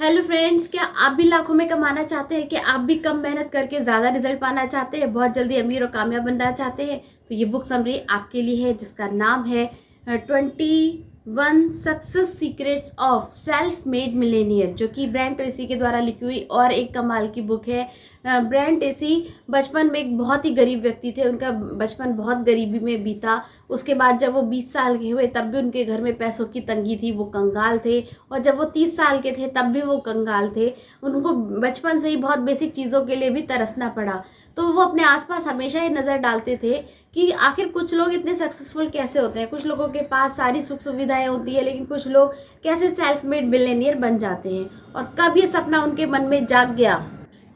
Hello friends, क्या आप भी लाखों में कमाना चाहते हैं? कि आप भी कम मेहनत करके ज़्यादा रिजल्ट पाना चाहते हैं, बहुत जल्दी अमीर और कामयाब बनना चाहते हैं? तो ये बुक समरी आपके लिए है, जिसका नाम है 21 success secrets of self made Millionaire, जो कि ब्रायन ट्रेसी के द्वारा लिखी हुई और एक कमाल की बुक है। ब्रायन ट्रेसी बचपन में एक बहुत ही गरीब व्यक्ति थे। उनका बचपन बहुत गरीबी में बीता। उसके बाद जब वो 20 साल के हुए तब भी उनके घर में पैसों की तंगी थी, वो कंगाल थे। और जब वो 30 साल के थे तब भी वो कंगाल थे। उनको बचपन से ही बहुत बेसिक चीज़ों के लिए भी तरसना पड़ा। तो वो अपने आसपास हमेशा ये नज़र डालते थे कि आखिर कुछ लोग इतने सक्सेसफुल कैसे होते हैं। कुछ लोगों के पास सारी सुख सुविधाएं होती है, लेकिन कुछ लोग कैसे सेल्फ मेड मिलेनियर बन जाते हैं। और कब ये सपना उनके मन में जाग गया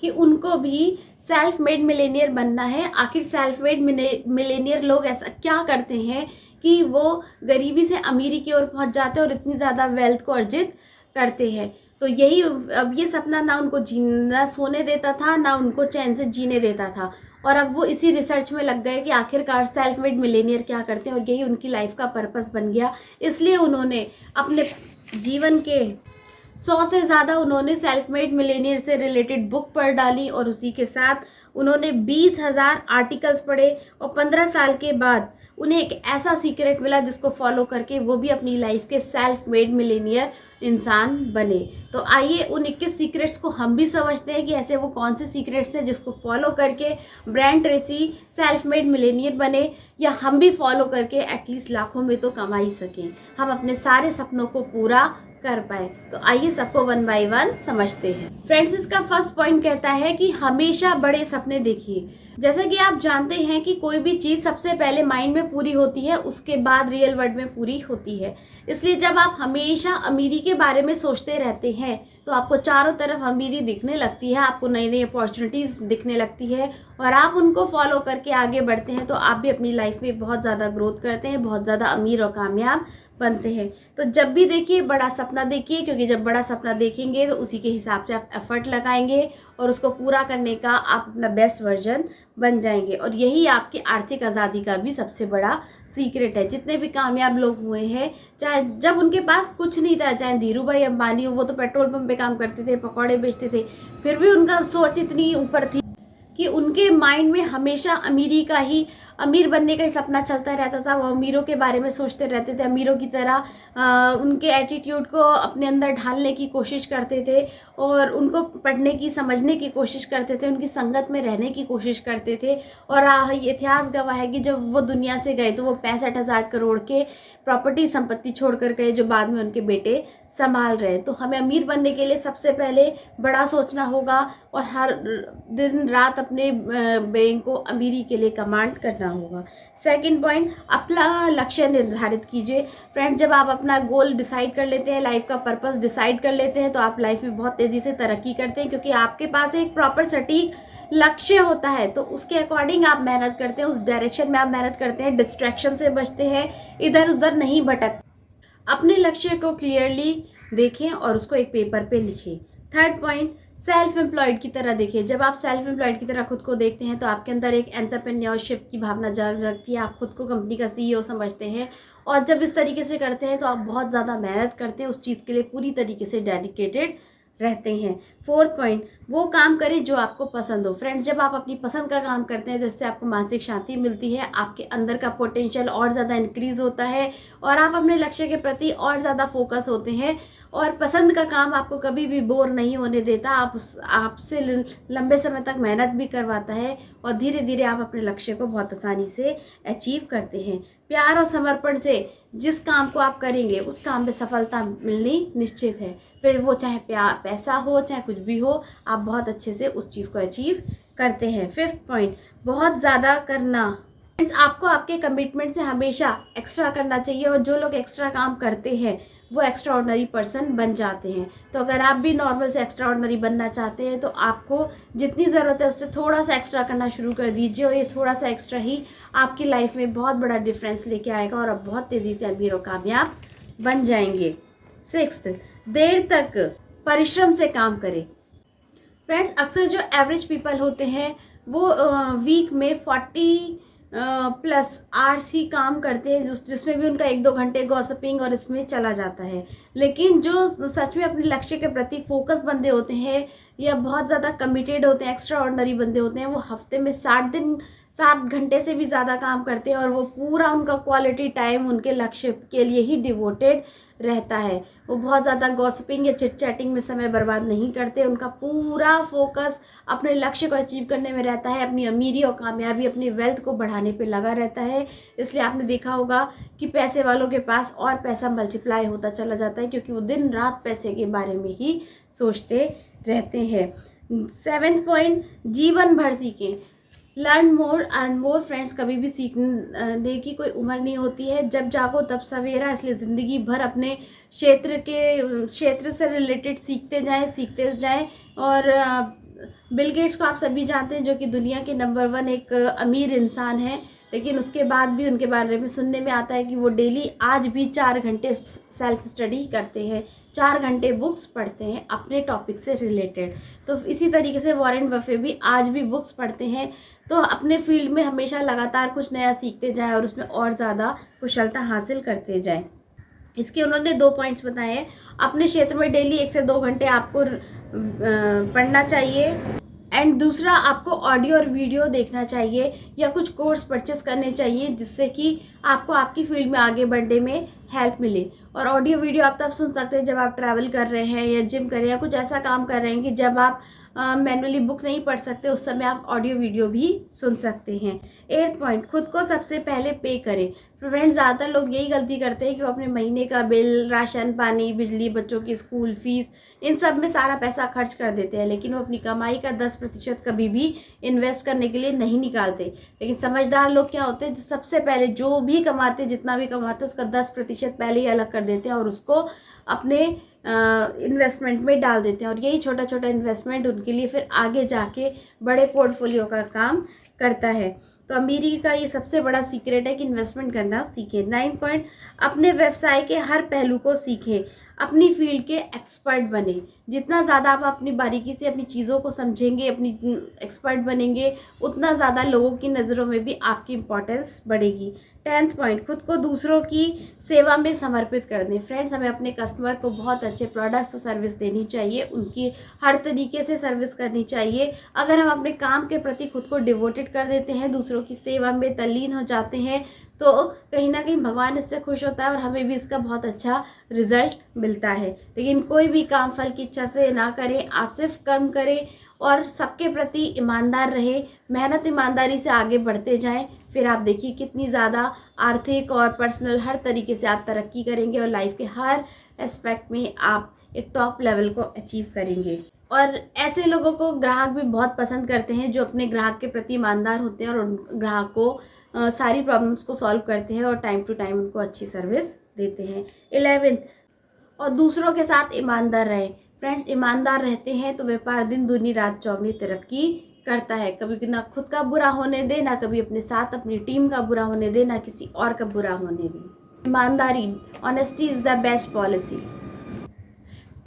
कि उनको भी सेल्फ मेड मिलेनियर बनना है। आखिर सेल्फ मेड मिलेनियर लोग ऐसा क्या करते हैं कि वो गरीबी से अमीरी की ओर पहुंच जाते हैं और इतनी ज़्यादा वेल्थ को अर्जित करते हैं। तो यही अब ये सपना ना उनको जीना सोने देता था, ना उनको चैन से जीने देता था। और अब वो इसी रिसर्च में लग गए कि आखिरकार सेल्फ मेड मिलेनियर क्या करते हैं, और यही उनकी लाइफ का पर्पस बन गया। इसलिए उन्होंने अपने जीवन के 100 से ज़्यादा उन्होंने सेल्फ मेड मिलेनियर से रिलेटेड बुक पढ़ डाली, और उसी के साथ उन्होंने 20,000 आर्टिकल्स पढ़े। और 15 साल के बाद उन्हें एक ऐसा सीक्रेट मिला जिसको फॉलो करके वो भी अपनी लाइफ के सेल्फ मेड मिलेनियर इंसान बने। तो आइए उन 21 सीक्रेट्स को हम भी समझते हैं कि ऐसे वो कौन से सीक्रेट्स हैं जिसको फॉलो करके Brian Tracy self made millionaire बने, या हम भी फॉलो करके एटलीस्ट लाखों में तो कमा ही सकें, हम अपने सारे सपनों को पूरा कर पाए। तो आइए सबको वन बाय वन समझते हैं। फ्रेंड्स, इसका फर्स्ट पॉइंट कहता है कि हमेशा बड़े सपने देखिए। जैसा कि आप जानते हैं कि कोई भी चीज़ सबसे पहले माइंड में पूरी होती है, उसके बाद रियल वर्ल्ड में पूरी होती है। इसलिए जब आप हमेशा अमीरी के बारे में सोचते रहते हैं तो आपको चारों तरफ अमीरी दिखने लगती है, आपको नई नई अपॉर्चुनिटीज़ दिखने लगती है, और आप उनको फॉलो करके आगे बढ़ते हैं तो आप भी अपनी लाइफ में बहुत ज़्यादा ग्रोथ करते हैं, बहुत ज़्यादा अमीर और कामयाब बनते हैं। तो जब भी देखिए बड़ा सपना देखिए, क्योंकि जब बड़ा सपना देखेंगे तो उसी के हिसाब से आप एफर्ट लगाएंगे और उसको पूरा करने का आप अपना बेस्ट वर्जन बन जाएंगे। और यही आपकी आर्थिक आज़ादी का भी सबसे बड़ा सीक्रेट है। जितने भी कामयाब लोग हुए हैं, चाहे जब उनके पास कुछ नहीं था, चाहे धीरू भाई अंबानी हो, वो तो पेट्रोल पंप पे काम करते थे, पकौड़े बेचते थे, फिर भी उनका सोच इतनी ऊपर थी कि उनके माइंड में हमेशा अमीरी का ही, अमीर बनने का ही सपना चलता रहता था। वो अमीरों के बारे में सोचते रहते थे, अमीरों की तरह उनके एटीट्यूड को अपने अंदर ढालने की कोशिश करते थे, और उनको पढ़ने की, समझने की कोशिश करते थे, उनकी संगत में रहने की कोशिश करते थे। और ये इतिहास गवाह है कि जब वो दुनिया से गए तो वो 65,000 करोड़ के प्रॉपर्टी संपत्ति छोड़कर गए, जो बाद में उनके बेटे संभाल रहे हैं। तो हमें अमीर बनने के लिए सबसे पहले बड़ा सोचना होगा, और हर दिन रात अपने ब्रेन को अमीरी के लिए कमांड करना होगा। सेकंड पॉइंट, अपना लक्ष्य निर्धारित कीजिए। फ्रेंड, जब आप अपना गोल डिसाइड कर लेते हैं, लाइफ का पर्पस डिसाइड कर लेते हैं, तो आप लाइफ में बहुत तेज़ी से तरक्की करते हैं, क्योंकि आपके पास एक प्रॉपर सटीक लक्ष्य होता है। तो उसके अकॉर्डिंग आप मेहनत करते हैं, उस डायरेक्शन में आप मेहनत करते हैं, डिस्ट्रैक्शन से बचते हैं, इधर उधर नहीं भटक। अपने लक्ष्य को क्लियरली देखें और उसको एक पेपर पे लिखें। थर्ड पॉइंट, सेल्फ एम्प्लॉयड की तरह देखिए। जब आप सेल्फ एम्प्लॉयड की तरह खुद को देखते हैं तो आपके अंदर एक एंटरप्रेन्योरशिप की भावना जागती है, आप खुद को कंपनी का सीईओ समझते हैं। और जब इस तरीके से करते हैं तो आप बहुत ज़्यादा मेहनत करते हैं, उस चीज़ के लिए पूरी तरीके से डेडिकेटेड रहते हैं। फोर्थ पॉइंट, वो काम करें जो आपको पसंद हो। फ्रेंड्स, जब आप अपनी पसंद का काम करते हैं तो इससे आपको मानसिक शांति मिलती है, आपके अंदर का पोटेंशियल और ज़्यादा इंक्रीज़ होता है, और आप अपने लक्ष्य के प्रति और ज़्यादा फोकस होते हैं। और पसंद का काम आपको कभी भी बोर नहीं होने देता, आपसे लंबे समय तक मेहनत भी करवाता है, और धीरे धीरे आप अपने लक्ष्य को बहुत आसानी से अचीव करते हैं। प्यार और समर्पण से जिस काम को आप करेंगे उस काम में सफलता मिलनी निश्चित है। फिर वो चाहे पैसा हो, चाहे कुछ भी हो, आप बहुत अच्छे से उस चीज़ को अचीव करते हैं। फिफ्थ पॉइंट, बहुत ज़्यादा करना। फ्रेंड्स, आपको आपके कमिटमेंट से हमेशा एक्स्ट्रा करना चाहिए, और जो लोग एक्स्ट्रा काम करते हैं वो एक्स्ट्रा ऑर्डनरी पर्सन बन जाते हैं। तो अगर आप भी नॉर्मल से एक्स्ट्रा ऑर्डनरी बनना चाहते हैं तो आपको जितनी ज़रूरत है उससे थोड़ा सा एक्स्ट्रा करना शुरू कर दीजिए, और ये थोड़ा सा एक्स्ट्रा ही आपकी लाइफ में बहुत बड़ा डिफरेंस लेके आएगा, और आप बहुत तेज़ी से अमीर और कामयाब बन जाएंगे। सिक्स्थ, देर तक परिश्रम से काम करें। फ्रेंड्स, अक्सर जो एवरेज पीपल होते हैं वो वीक में 40 प्लस आवर्स ही काम करते हैं, जिसमें भी उनका 1-2 घंटे गॉसिपिंग और इसमें चला जाता है। लेकिन जो सच में अपने लक्ष्य के प्रति फोकस बंदे होते हैं या बहुत ज़्यादा कमिटेड होते हैं, एक्स्ट्रा ऑर्डिनरी बंदे होते हैं, वो हफ्ते में 60 दिन 7 घंटे से भी ज़्यादा काम करते हैं और वो पूरा उनका क्वालिटी टाइम उनके लक्ष्य के लिए ही डिवोटेड रहता है। वो बहुत ज़्यादा गॉसिपिंग या चिट चैटिंग में समय बर्बाद नहीं करते। उनका पूरा फोकस अपने लक्ष्य को अचीव करने में रहता है, अपनी अमीरी और कामयाबी, अपनी वेल्थ को बढ़ाने पे लगा रहता है। इसलिए आपने देखा होगा कि पैसे वालों के पास और पैसा मल्टीप्लाई होता चला जाता है, क्योंकि वो दिन रात पैसे के बारे में ही सोचते रहते हैं। 7th पॉइंट, जीवन भर सीखें। Learn more and more. Friends, कभी भी सीखने की कोई उम्र नहीं होती है। जब जागो तब सवेरा। इसलिए ज़िंदगी भर अपने क्षेत्र से रिलेटेड सीखते जाएं। और बिल गेट्स को आप सभी जानते हैं, जो कि दुनिया के नंबर 1 एक अमीर इंसान है, लेकिन उसके बाद भी उनके बारे में सुनने में आता है कि वो डेली आज भी 4 घंटे सेल्फ स्टडी करते हैं, 4 घंटे बुक्स पढ़ते हैं अपने टॉपिक से रिलेटेड। तो इसी तरीके से वॉरेन बफे भी आज भी बुक्स पढ़ते हैं। तो अपने फील्ड में हमेशा लगातार कुछ नया सीखते जाएं और उसमें और ज़्यादा कुशलता हासिल करते जाएं। इसके उन्होंने 2 पॉइंट्स बताए हैं। अपने क्षेत्र में डेली 1 से 2 घंटे आपको पढ़ना चाहिए। एंड दूसरा, आपको ऑडियो और वीडियो देखना चाहिए या कुछ कोर्स परचेस करने चाहिए, जिससे कि आपको आपकी फील्ड में आगे बढ़ने में हेल्प मिले। और ऑडियो वीडियो आप तब सुन सकते हैं जब आप ट्रैवल कर रहे हैं या जिम कर रहे हैं या कुछ ऐसा काम कर रहे हैं कि जब आप मैनुअली बुक नहीं पढ़ सकते, उस समय आप ऑडियो वीडियो भी सुन सकते हैं। 8th पॉइंट, खुद को सबसे पहले पे करें। फ्रेंड्स, ज़्यादातर लोग यही गलती करते हैं कि वो अपने महीने का बिल, राशन पानी, बिजली, बच्चों की स्कूल फीस, इन सब में सारा पैसा खर्च कर देते हैं, लेकिन वो अपनी कमाई का 10% कभी भी इन्वेस्ट करने के लिए नहीं निकालते। लेकिन समझदार लोग क्या होते हैं, जो सबसे पहले जो भी कमाते, जितना भी कमाते, उसका 10% पहले ही अलग कर देते हैं और उसको अपने इन्वेस्टमेंट में डाल देते हैं। और यही छोटा छोटा इन्वेस्टमेंट उनके लिए फिर आगे जाके बड़े पोर्टफोलियो का काम करता है। तो अमीरी का ये सबसे बड़ा सीक्रेट है कि इन्वेस्टमेंट करना सीखें। 9th पॉइंट, अपने व्यवसाय के हर पहलू को सीखें। अपनी फील्ड के एक्सपर्ट बने। जितना ज़्यादा आप अपनी बारीकी से अपनी चीज़ों को समझेंगे, अपनी एक्सपर्ट बनेंगे, उतना ज़्यादा लोगों की नज़रों में भी आपकी इम्पोर्टेंस बढ़ेगी। 10th पॉइंट, खुद को दूसरों की सेवा में समर्पित कर दें। फ्रेंड्स, हमें अपने कस्टमर को बहुत अच्छे प्रोडक्ट्स और सर्विस देनी चाहिए, उनकी हर तरीके से सर्विस करनी चाहिए। अगर हम अपने काम के प्रति खुद को डिवोटेड कर देते हैं, दूसरों की सेवा में तल्लीन हो जाते हैं, तो कहीं ना कहीं भगवान इससे खुश होता है और हमें भी इसका बहुत अच्छा रिजल्ट मिलता है। लेकिन कोई भी काम फल की इच्छा से ना करें, आप सिर्फ कर्म करें और सबके प्रति ईमानदार रहें, मेहनत ईमानदारी से आगे बढ़ते जाएं। फिर आप देखिए कितनी ज़्यादा आर्थिक और पर्सनल हर तरीके से आप तरक्की करेंगे और लाइफ के हर एस्पेक्ट में आप एक टॉप लेवल को अचीव करेंगे। और ऐसे लोगों को ग्राहक भी बहुत पसंद करते हैं, जो अपने ग्राहक के प्रति ईमानदार होते हैं और उन ग्राहक को सारी प्रॉब्लम्स को सॉल्व करते हैं और टाइम टू टाइम उनको अच्छी सर्विस देते हैं। 11th, और दूसरों के साथ ईमानदार रहें। फ्रेंड्स, ईमानदार रहते हैं तो व्यापार दिन दूनी रात चौगनी तरक्की करता है। कभी ना खुद का बुरा होने दे, ना कभी अपने साथ अपनी टीम का बुरा होने दे, ना किसी और का बुरा होने दे। ईमानदारी, honesty is the best policy.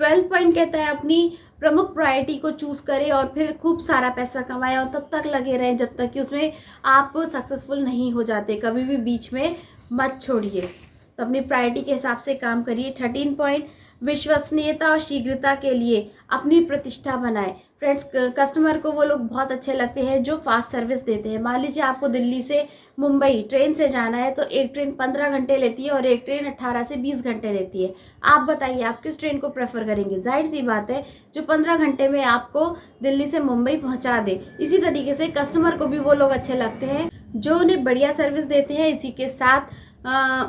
12th point कहता है, अपनी प्रमुख प्रायोरिटी को चूज़ करें और फिर खूब सारा पैसा कमाएं और तब तक लगे रहें जब तक कि उसमें आप सक्सेसफुल नहीं हो जाते। कभी भी बीच में मत छोड़िए। तो अपनी प्रायोरिटी के हिसाब से काम करिए। 13 पॉइंट, विश्वसनीयता और शीघ्रता के लिए अपनी प्रतिष्ठा बनाएं। फ्रेंड्स, कस्टमर को वो लोग बहुत अच्छे लगते हैं जो फास्ट सर्विस देते हैं। मान लीजिए आपको दिल्ली से मुंबई ट्रेन से जाना है, तो एक ट्रेन 15 घंटे लेती है और एक ट्रेन 18 से 20 घंटे लेती है। आप बताइए आप किस ट्रेन को प्रेफर करेंगे? जाहिर सी बात है जो 15 घंटे में आपको दिल्ली से मुंबई पहुंचा दे। इसी तरीके से कस्टमर को भी वो लोग अच्छे लगते हैं जो उन्हें बढ़िया सर्विस देते हैं, इसी के साथ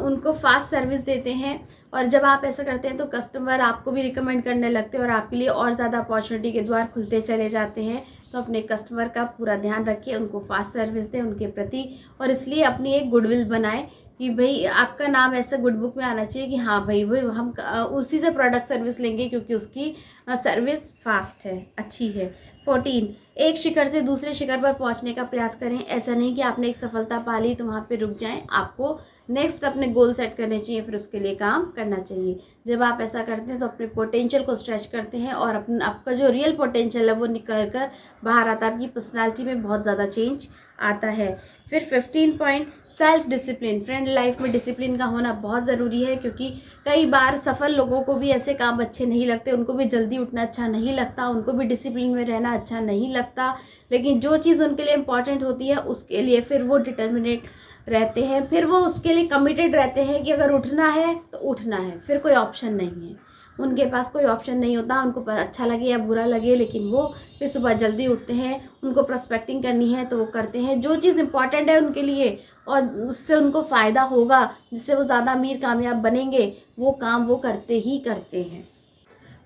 उनको फास्ट सर्विस देते हैं। और जब आप ऐसा करते हैं तो कस्टमर आपको भी रिकमेंड करने लगते हैं और आपके लिए और ज़्यादा अपॉर्चुनिटी के द्वार खुलते चले जाते हैं। तो अपने कस्टमर का पूरा ध्यान रखिए, उनको फास्ट सर्विस दें उनके प्रति, और इसलिए अपनी एक गुडविल बनाएं कि भाई आपका नाम ऐसे गुड बुक में आना चाहिए कि हाँ भाई हम उसी से प्रोडक्ट सर्विस लेंगे क्योंकि उसकी सर्विस फास्ट है, अच्छी है। 14, एक शिखर से दूसरे शिखर पर पहुंचने का प्रयास करें। ऐसा नहीं कि आपने एक सफलता पा ली तो वहाँ पे रुक जाएं, आपको नेक्स्ट अपने गोल सेट करने चाहिए, फिर उसके लिए काम करना चाहिए। जब आप ऐसा करते हैं तो अपने पोटेंशियल को स्ट्रेच करते हैं और अपना आपका जो रियल पोटेंशियल है वो निकल कर बाहर आता है। आपकी पर्सनालिटी में बहुत ज़्यादा चेंज आता है। फिर 15 point, self discipline. Friend life में डिसिप्लिन का होना बहुत ज़रूरी है, क्योंकि कई बार सफल लोगों को भी ऐसे काम अच्छे नहीं लगते, उनको भी जल्दी उठना अच्छा नहीं लगता, उनको भी डिसिप्लिन में रहना अच्छा नहीं लगता, लेकिन जो चीज़ उनके लिए इम्पॉर्टेंट होती है उसके लिए फिर वो डिटर्मिनेट रहते हैं, फिर वो उसके लिए कमिटेड रहते हैं कि अगर उठना है तो उठना है, फिर कोई ऑप्शन नहीं है। उनके पास कोई ऑप्शन नहीं होता, उनको अच्छा लगे या बुरा लगे, लेकिन वो फिर सुबह जल्दी उठते हैं। उनको प्रोस्पेक्टिंग करनी है तो वो करते हैं जो चीज़ इंपॉर्टेंट है उनके लिए और उससे उनको फ़ायदा होगा, जिससे वो ज़्यादा अमीर कामयाब बनेंगे, वो काम वो करते ही करते हैं।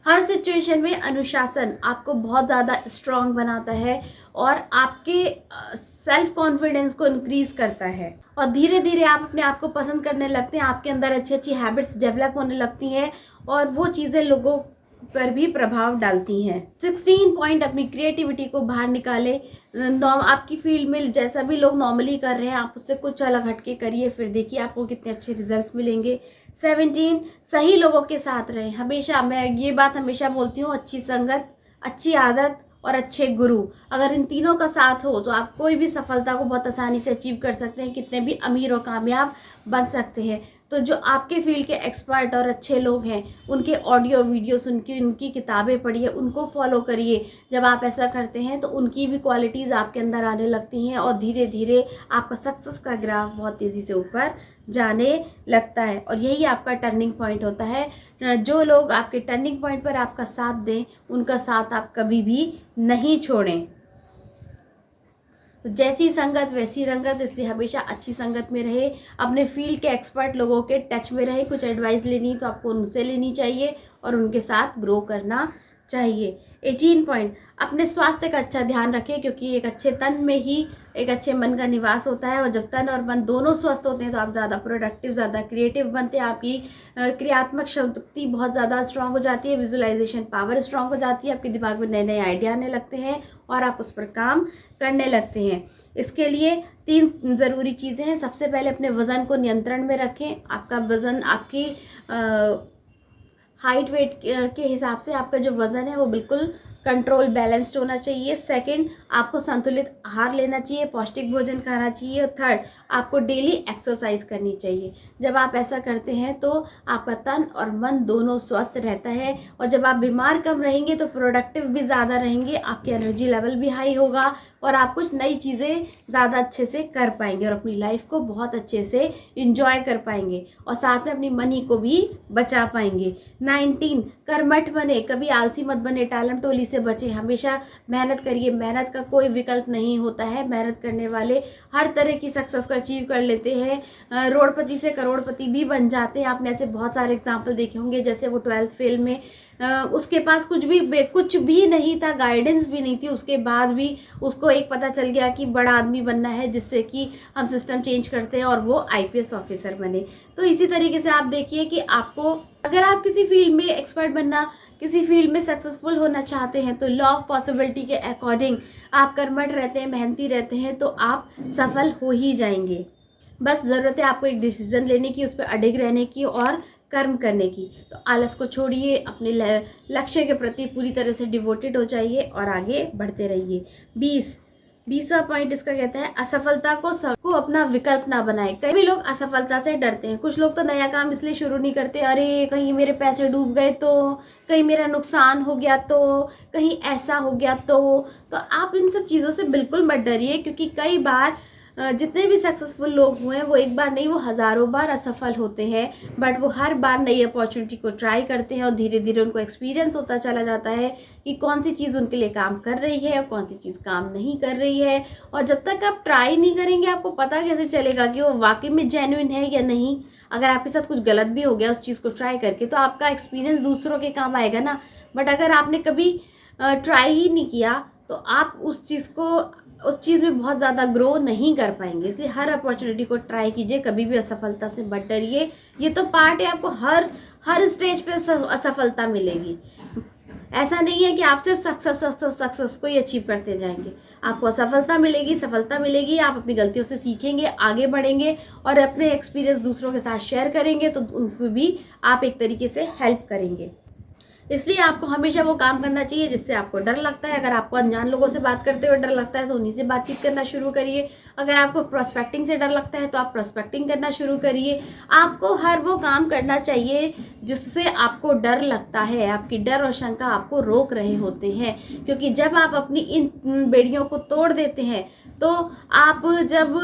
हर सिचुएशन में अनुशासन आपको बहुत ज़्यादा स्ट्रॉन्ग बनाता है और आपके सेल्फ कॉन्फिडेंस को इंक्रीज करता है और धीरे धीरे आप अपने आप को पसंद करने लगते हैं। आपके अंदर अच्छी अच्छी हैबिट्स डेवलप होने लगती हैं और वो चीज़ें लोगों पर भी प्रभाव डालती हैं। 16 पॉइंट, अपनी क्रिएटिविटी को बाहर निकाले। आपकी फील्ड में जैसा भी लोग नॉर्मली कर रहे हैं आप उससे कुछ अलग हटके करिए, फिर देखिए आपको कितने अच्छे रिजल्ट्स मिलेंगे। 17, सही लोगों के साथ रहें। हमेशा मैं ये बात हमेशा बोलती हूँ, अच्छी संगत, अच्छी आदत और अच्छे गुरु, अगर इन तीनों का साथ हो तो आप कोई भी सफलता को बहुत आसानी से अचीव कर सकते हैं, कितने भी अमीर और कामयाब बन सकते हैं। तो जो आपके फील्ड के एक्सपर्ट और अच्छे लोग हैं उनके ऑडियो वीडियोस, उनकी किताबें पढ़िए, उनको फॉलो करिए। जब आप ऐसा करते हैं तो उनकी भी क्वालिटीज़ आपके अंदर आने लगती हैं और धीरे धीरे आपका सक्सेस का ग्राफ बहुत तेज़ी से ऊपर जाने लगता है और यही आपका टर्निंग पॉइंट होता है। जो लोग आपके टर्निंग पॉइंट पर आपका साथ दें उनका साथ आप कभी भी नहीं छोड़ें। तो जैसी संगत वैसी रंगत, इसलिए हमेशा अच्छी संगत में रहे, अपने फील्ड के एक्सपर्ट लोगों के टच में रहे। कुछ एडवाइस लेनी तो आपको उनसे लेनी चाहिए और उनके साथ ग्रो करना चाहिए। 18 पॉइंट, अपने स्वास्थ्य का अच्छा ध्यान रखें, क्योंकि एक अच्छे तन में ही एक अच्छे मन का निवास होता है और जब तन और मन दोनों स्वस्थ होते हैं तो आप ज़्यादा प्रोडक्टिव, ज़्यादा क्रिएटिव बनते हैं। आपकी क्रियात्मक शक्ति बहुत ज़्यादा स्ट्रांग हो जाती है, विजुअलाइजेशन पावर स्ट्रांग हो जाती है, आपके दिमाग में नए नए आइडिया आने लगते हैं और आप उस पर काम करने लगते हैं। इसके लिए 3 ज़रूरी चीज़ें हैं। सबसे पहले अपने वज़न को नियंत्रण में रखें। आपका वज़न आपकी हाइट वेट के हिसाब से आपका जो वज़न है वो बिल्कुल कंट्रोल बैलेंस्ड होना चाहिए। सेकंड, आपको संतुलित आहार लेना चाहिए, पौष्टिक भोजन खाना चाहिए। और थर्ड, आपको डेली एक्सरसाइज करनी चाहिए। जब आप ऐसा करते हैं तो आपका तन और मन दोनों स्वस्थ रहता है और जब आप बीमार कम रहेंगे तो प्रोडक्टिव भी ज़्यादा रहेंगे, आपकी एनर्जी लेवल भी हाई होगा और आप कुछ नई चीज़ें ज़्यादा अच्छे से कर पाएंगे और अपनी लाइफ को बहुत अच्छे से इंजॉय कर पाएंगे और साथ में अपनी मनी को भी बचा पाएंगे। 19, कर्मठ बने, कभी आलसी मत बने, टालम टोली से बचें, हमेशा मेहनत करिए। मेहनत का कोई विकल्प नहीं होता है, मेहनत करने वाले हर तरह की सक्सेस को अचीव कर लेते हैं, रोडपति से करोड़पति भी बन जाते हैं। आपने ऐसे बहुत सारे एग्जाम्पल देखे होंगे, जैसे वो 12th फेल में उसके पास कुछ भी नहीं था, गाइडेंस भी नहीं थी, उसके बाद भी उसको एक पता चल गया कि बड़ा आदमी बनना है, जिससे कि हम सिस्टम चेंज करते हैं और वो IPS ऑफिसर बने। तो इसी तरीके से आप देखिए कि आपको अगर आप किसी फील्ड में एक्सपर्ट बनना, किसी फील्ड में सक्सेसफुल होना चाहते हैं तो लॉ ऑफ पॉसिबिलिटी के अकॉर्डिंग आप कर्मठ रहते हैं, मेहनती रहते हैं तो आप सफल हो ही जाएंगे। बस ज़रूरत है आपको एक डिसीजन लेने की, उस पर अडिग रहने की और कर्म करने की। तो आलस को छोड़िए, अपने लक्ष्य के प्रति पूरी तरह से डिवोटेड हो जाइए और आगे बढ़ते रहिए। 20वां पॉइंट इसका कहता है, असफलता को अपना विकल्प ना बनाए। कई लोग असफलता से डरते हैं। कुछ लोग तो नया काम इसलिए शुरू नहीं करते, अरे कहीं मेरे पैसे डूब गए तो, कहीं मेरा नुकसान हो गया तो, कहीं ऐसा हो गया तो आप इन सब चीज़ों से बिल्कुल मत डरिए, क्योंकि कई बार जितने भी सक्सेसफुल लोग हुए हैं वो एक बार नहीं, वो हज़ारों बार असफल होते हैं, बट वो हर बार नई अपॉर्चुनिटी को ट्राई करते हैं और धीरे धीरे उनको एक्सपीरियंस होता चला जाता है कि कौन सी चीज़ उनके लिए काम कर रही है और कौन सी चीज़ काम नहीं कर रही है। और जब तक आप ट्राई नहीं करेंगे आपको पता कैसे चलेगा कि वो वाकई में जेन्युइन है या नहीं। अगर आपके साथ कुछ गलत भी हो गया उस चीज़ को ट्राई करके तो आपका एक्सपीरियंस दूसरों के काम आएगा ना, बट अगर आपने कभी ट्राई ही नहीं किया तो आप उस चीज़ में बहुत ज़्यादा ग्रो नहीं कर पाएंगे। इसलिए हर अपॉर्चुनिटी को ट्राई कीजिए, कभी भी असफलता से मत डरिए। ये तो पार्ट है, आपको हर स्टेज पे असफलता मिलेगी। ऐसा नहीं है कि आप सिर्फ सक्सेस को ही अचीव करते जाएंगे। आपको सफलता मिलेगी, आप अपनी गलतियों से सीखेंगे, आगे बढ़ेंगे और अपने एक्सपीरियंस दूसरों के साथ शेयर करेंगे तो उनको भी आप एक तरीके से हेल्प करेंगे। इसलिए आपको हमेशा वो काम करना चाहिए जिससे आपको डर लगता है। अगर आपको अनजान लोगों से बात करते हुए डर लगता है तो उन्हीं से बातचीत करना शुरू करिए। अगर आपको प्रोस्पेक्टिंग से डर लगता है तो आप प्रोस्पेक्टिंग करना शुरू करिए। आपको हर वो काम करना चाहिए जिससे आपको डर लगता है, आपकी डर और शंका आपको रोक रहे होते हैं। क्योंकि जब आप अपनी इन बेड़ियों को तोड़ देते हैं तो आप जब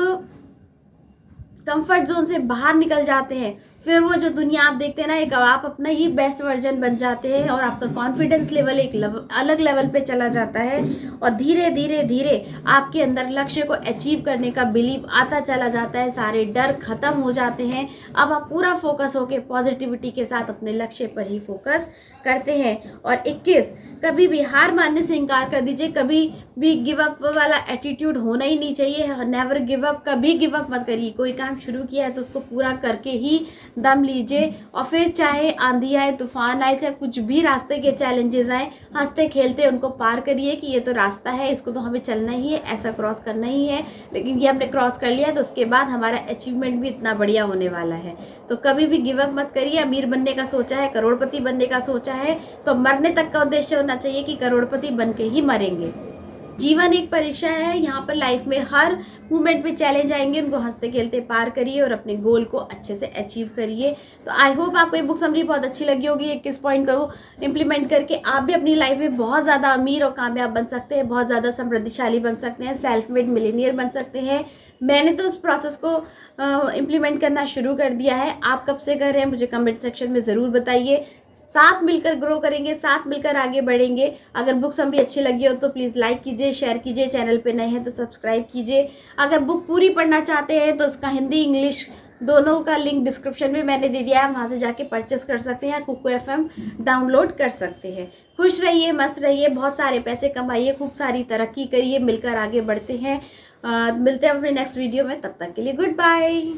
कंफर्ट जोन से बाहर निकल जाते हैं, फिर वो जो दुनिया आप देखते हैं ना, एक आप अपना ही बेस्ट वर्जन बन जाते हैं और आपका कॉन्फिडेंस लेवल एक अलग लेवल पे चला जाता है और धीरे धीरे धीरे आपके अंदर लक्ष्य को अचीव करने का बिलीव आता चला जाता है। सारे डर खत्म हो जाते हैं। अब आप पूरा फोकस होके पॉजिटिविटी के साथ अपने लक्ष्य पर ही फोकस करते हैं। और 21, कभी भी हार मानने से इनकार कर दीजिए। कभी भी गिव अप वाला एटीट्यूड होना ही नहीं चाहिए। नेवर गिव अप, कभी गिव अप मत करिए। कोई काम शुरू किया है तो उसको पूरा करके ही दम लीजिए। और फिर चाहे आंधी आए, तूफान आए, चाहे कुछ भी रास्ते के चैलेंजेस आए, हंसते खेलते उनको पार करिए कि ये तो रास्ता है, इसको तो हमें चलना ही है, ऐसा क्रॉस करना ही है। लेकिन ये हमने क्रॉस कर लिया तो उसके बाद हमारा अचीवमेंट भी इतना बढ़िया होने वाला है। तो कभी भी गिव अप मत करिए। अमीर बनने का सोचा है, करोड़पति बनने का सोचा है तो मरने तक का उद्देश्य होना चाहिए कि करोड़पति बन के ही मरेंगे। जीवन एक परीक्षा है। यहाँ पर लाइफ में हर मोमेंट में चैलेंज आएंगे, उनको हंसते खेलते पार करिए और अपने गोल को अच्छे से अचीव करिए। तो आई होप आपको ये बुक समरी बहुत अच्छी लगी होगी। 21 पॉइंट को इम्प्लीमेंट करके आप भी अपनी लाइफ में बहुत ज़्यादा अमीर और कामयाब बन सकते हैं, बहुत ज़्यादा समृद्धिशाली बन सकते हैं, सेल्फ मेड मिलीनियर बन सकते हैं। मैंने तो इस प्रोसेस को इम्प्लीमेंट करना शुरू कर दिया है। आप कब से कर रहे हैं मुझे कमेंट सेक्शन में ज़रूर बताइए। साथ मिलकर ग्रो करेंगे, साथ मिलकर आगे बढ़ेंगे। अगर बुक समरी अच्छी लगी हो तो प्लीज़ लाइक कीजिए, शेयर कीजिए, चैनल पे नए हैं तो सब्सक्राइब कीजिए। अगर बुक पूरी पढ़ना चाहते हैं तो उसका हिंदी इंग्लिश दोनों का लिंक डिस्क्रिप्शन में मैंने दे दिया है, वहाँ से जाके परचेस कर सकते हैं, कुकू FM डाउनलोड कर सकते हैं। खुश रहिए, मस्त रहिए, बहुत सारे पैसे कमाइए, खूब सारी तरक्की करिए, मिलकर आगे बढ़ते हैं। मिलते हैं अपने नेक्स्ट वीडियो में, तब तक के लिए गुड बाय।